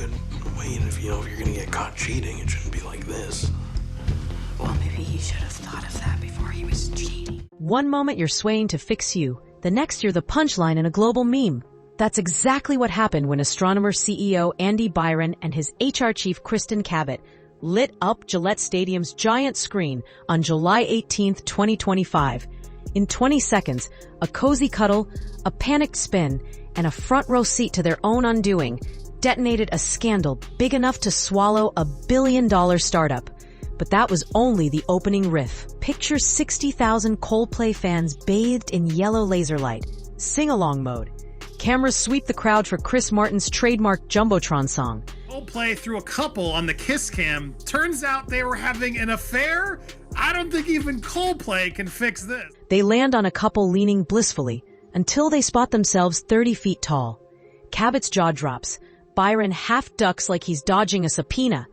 good way, and if you're gonna get caught cheating, it shouldn't be like this. Well, maybe he should have thought of that before he was cheating. One moment you're swaying to fix you, the next you're the punchline in a global meme. That's exactly what happened when Astronomer CEO Andy Byron and his HR Chief Kristin Cabot lit up Gillette Stadium's giant screen on July 18th, 2025. In 20 seconds, a cozy cuddle, a panicked spin, and a front row seat to their own undoing detonated a scandal big enough to swallow a billion-dollar startup. But that was only the opening riff. Picture 60,000 Coldplay fans bathed in yellow laser light, sing-along mode. Cameras sweep the crowd for Chris Martin's trademark Jumbotron song. Coldplay threw a couple on the kiss cam. Turns out they were having an affair? I don't think even Coldplay can fix this. They land on a couple leaning blissfully until they spot themselves 30 feet tall. Cabot's jaw drops. Byron half ducks like he's dodging a subpoena.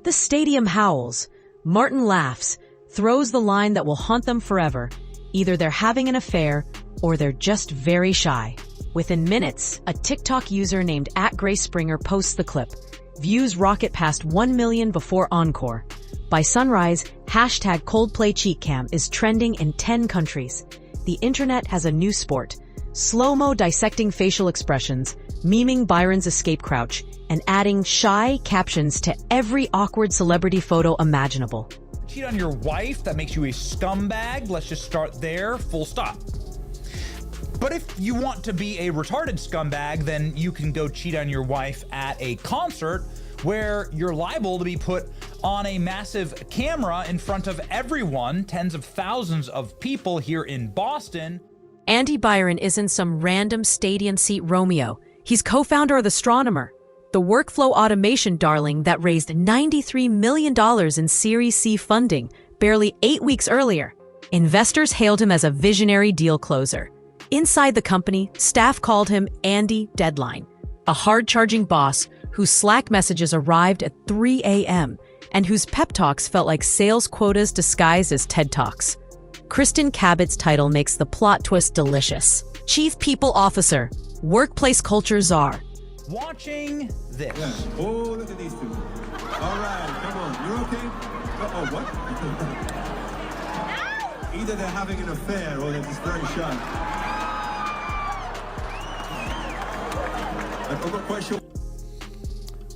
The stadium howls. Martin laughs, throws the line that will haunt them forever. Either they're having an affair or they're just very shy. Within minutes, a TikTok user named @GraceSpringer posts the clip. Views rocket past 1 million before encore. By sunrise, #Coldplay CheatCam is trending in 10 countries. The internet has a new sport. Slow-mo dissecting facial expressions, memeing Byron's escape crouch, and adding shy captions to every awkward celebrity photo imaginable. Cheat on your wife, that makes you a scumbag. Let's just start there, full stop. But if you want to be a retarded scumbag, then you can go cheat on your wife at a concert where you're liable to be put on a massive camera in front of everyone, tens of thousands of people here in Boston. Andy Byron isn't some random stadium seat Romeo. He's co-founder of Astronomer, the workflow automation darling that raised $93 million in Series C funding barely 8 weeks earlier. Investors hailed him as a visionary deal closer. Inside the company, staff called him Andy Deadline, a hard-charging boss whose Slack messages arrived at 3 a.m. and whose pep talks felt like sales quotas disguised as TED Talks. Kristin Cabot's title makes the plot twist delicious. Chief People Officer, Workplace Culture Czar. Watching this. Yeah. Oh, look at these two. All right, come on. You okay? Uh-oh, what? Either they're having an affair or they're just very shy. I'm not quite sure.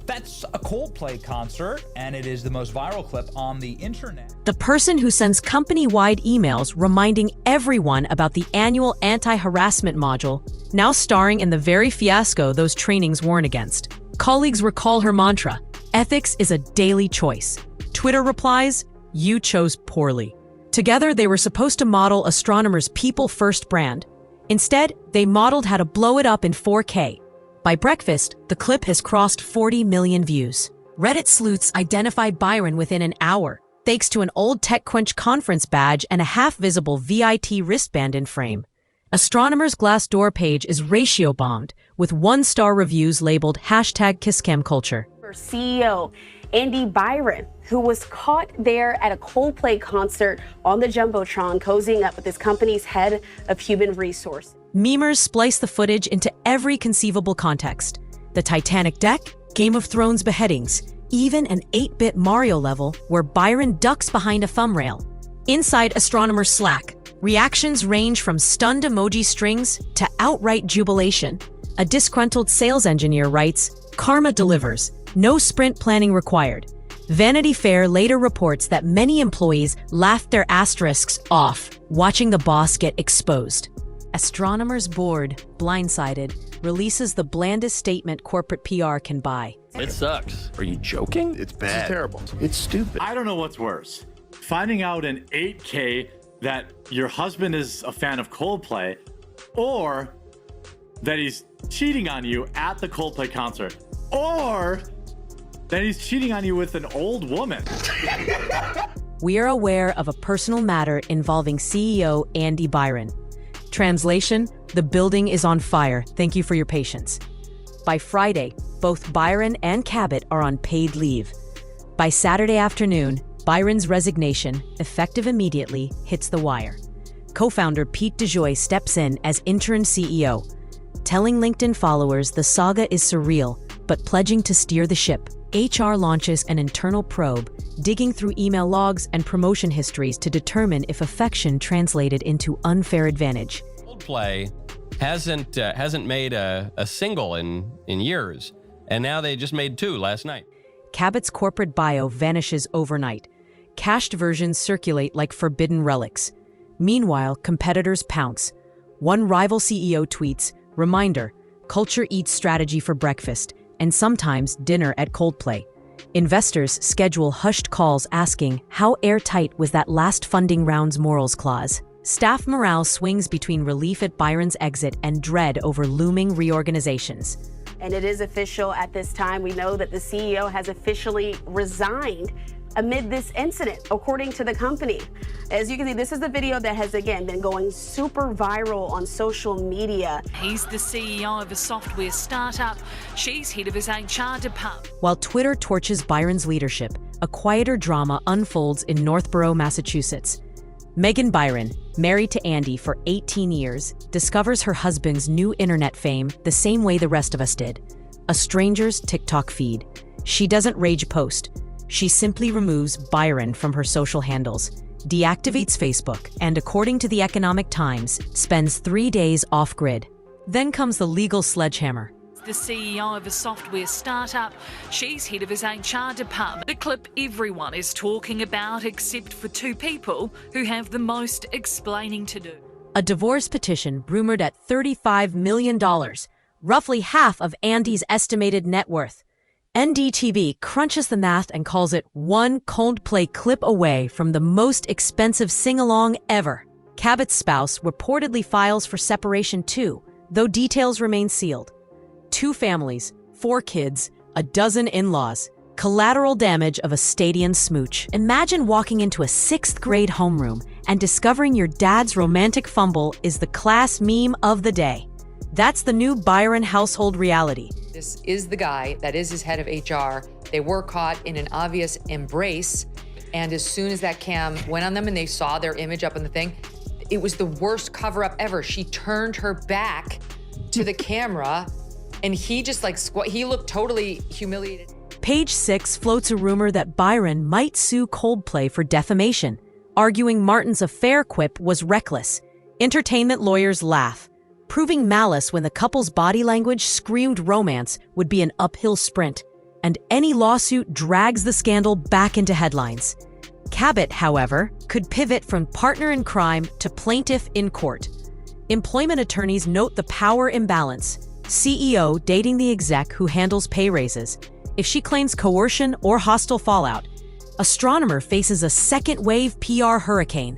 That's a Coldplay concert, and it is the most viral clip on the internet. The person who sends company-wide emails reminding everyone about the annual anti-harassment module, now starring in the very fiasco those trainings warn against. Colleagues recall her mantra, ethics is a daily choice. Twitter replies, you chose poorly. Together, they were supposed to model Astronomer's people-first brand. Instead, they modeled how to blow it up in 4K. By breakfast, the clip has crossed 40 million views. Reddit sleuths identified Byron within an hour, thanks to an old TechCrunch conference badge and a half-visible VIT wristband in frame. Astronomer's Glassdoor page is ratio-bombed, with one-star reviews labeled #KissCamCulture. CEO Andy Byron, who was caught there at a Coldplay concert on the Jumbotron, cozying up with his company's head of human resources. Memers splice the footage into every conceivable context. The Titanic deck, Game of Thrones beheadings, even an 8-bit Mario level where Byron ducks behind a thumb rail. Inside Astronomer's Slack, reactions range from stunned emoji strings to outright jubilation. A disgruntled sales engineer writes, "Karma delivers, no sprint planning required." Vanity Fair later reports that many employees laughed their asterisks off, watching the boss get exposed. Astronomer's board, blindsided, releases the blandest statement corporate PR can buy. It sucks. Are you joking? It's bad. It's terrible. It's stupid. I don't know what's worse. Finding out in 8K that your husband is a fan of Coldplay, or that he's cheating on you at the Coldplay concert, or that he's cheating on you with an old woman. We are aware of a personal matter involving CEO Andy Byron. Translation, the building is on fire. Thank you for your patience. By Friday, both Byron and Cabot are on paid leave. By Saturday afternoon, Byron's resignation, effective immediately, hits the wire. Co-founder Pete DeJoy steps in as interim CEO, telling LinkedIn followers the saga is surreal, but pledging to steer the ship. HR launches an internal probe, digging through email logs and promotion histories to determine if affection translated into unfair advantage. Coldplay hasn't made a single in years, and now they just made 2 last night. Cabot's corporate bio vanishes overnight. Cached versions circulate like forbidden relics. Meanwhile, competitors pounce. One rival CEO tweets, "Reminder, culture eats strategy for breakfast, and sometimes dinner at Coldplay." Investors schedule hushed calls asking, how airtight was that last funding round's morals clause? Staff morale swings between relief at Byron's exit and dread over looming reorganizations. And it is official at this time. We know that the CEO has officially resigned amid this incident, according to the company. As you can see, this is the video that has, again, been going super viral on social media. He's the CEO of a software startup. She's head of his HR department. While Twitter torches Byron's leadership, a quieter drama unfolds in Northborough, Massachusetts. Megan Byron, married to Andy for 18 years, discovers her husband's new internet fame the same way the rest of us did. A stranger's TikTok feed. She doesn't rage post. She simply removes Byron from her social handles, deactivates Facebook, and according to the Economic Times, spends 3 days off-grid. Then comes the legal sledgehammer. The CEO of a software startup. She's head of his HR department. The clip everyone is talking about except for 2 people who have the most explaining to do. A divorce petition rumored at $35 million, roughly half of Andy's estimated net worth. NDTV crunches the math and calls it one Coldplay clip away from the most expensive sing-along ever. Cabot's spouse reportedly files for separation too, though details remain sealed. 2 families, 4 kids, a dozen in-laws. Collateral damage of a stadium smooch. Imagine walking into a 6th grade homeroom and discovering your dad's romantic fumble is the class meme of the day. That's the new Byron household reality. This is the guy that is his head of HR. They were caught in an obvious embrace. And as soon as that cam went on them and they saw their image up on the thing, it was the worst cover-up ever. She turned her back to the camera and he just he looked totally humiliated. Page 6 floats a rumor that Byron might sue Coldplay for defamation, arguing Martin's affair quip was reckless. Entertainment lawyers laugh. Proving malice when the couple's body language screamed romance would be an uphill sprint, and any lawsuit drags the scandal back into headlines. Cabot, however, could pivot from partner in crime to plaintiff in court. Employment attorneys note the power imbalance. CEO dating the exec who handles pay raises. If she claims coercion or hostile fallout, Astronomer faces a second-wave PR hurricane.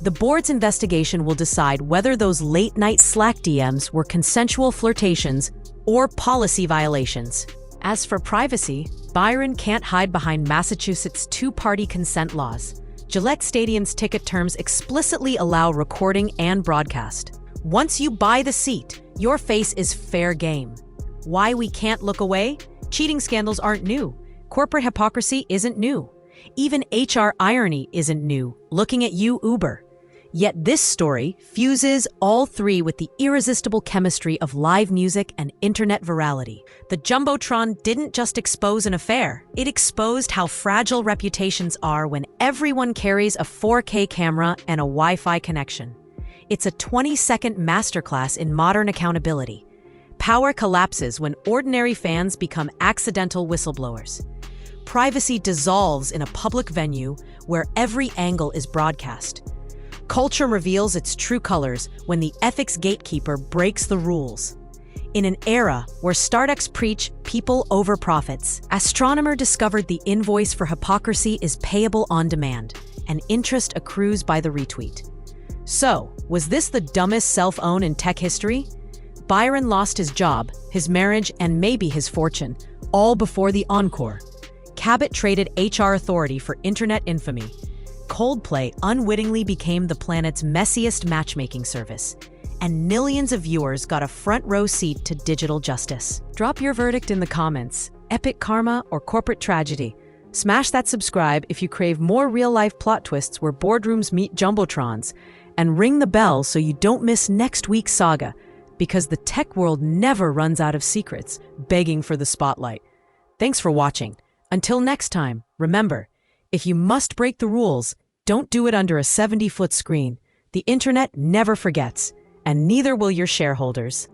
The board's investigation will decide whether those late-night Slack DMs were consensual flirtations or policy violations. As for privacy, Byron can't hide behind Massachusetts 2-party consent laws. Gillette Stadium's ticket terms explicitly allow recording and broadcast. Once you buy the seat, your face is fair game. Why we can't look away? Cheating scandals aren't new. Corporate hypocrisy isn't new. Even HR irony isn't new. Looking at you, Uber. Yet this story fuses all 3 with the irresistible chemistry of live music and internet virality. The Jumbotron didn't just expose an affair, it exposed how fragile reputations are when everyone carries a 4K camera and a Wi-Fi connection. It's a 20-second masterclass in modern accountability. Power collapses when ordinary fans become accidental whistleblowers. Privacy dissolves in a public venue where every angle is broadcast. Culture reveals its true colors when the ethics gatekeeper breaks the rules. In an era where startups preach people over profits, Astronomer discovered the invoice for hypocrisy is payable on demand, and interest accrues by the retweet. So, was this the dumbest self-own in tech history? Byron lost his job, his marriage, and maybe his fortune, all before the encore. Cabot traded HR authority for internet infamy. Coldplay unwittingly became the planet's messiest matchmaking service, and millions of viewers got a front-row seat to digital justice. Drop your verdict in the comments. Epic karma or corporate tragedy? Smash that subscribe if you crave more real-life plot twists where boardrooms meet Jumbotrons, and ring the bell so you don't miss next week's saga. because the tech world never runs out of secrets begging for the spotlight. Thanks for watching. Until next time, remember, if you must break the rules, don't do it under a 70-foot screen. The internet never forgets, and neither will your shareholders.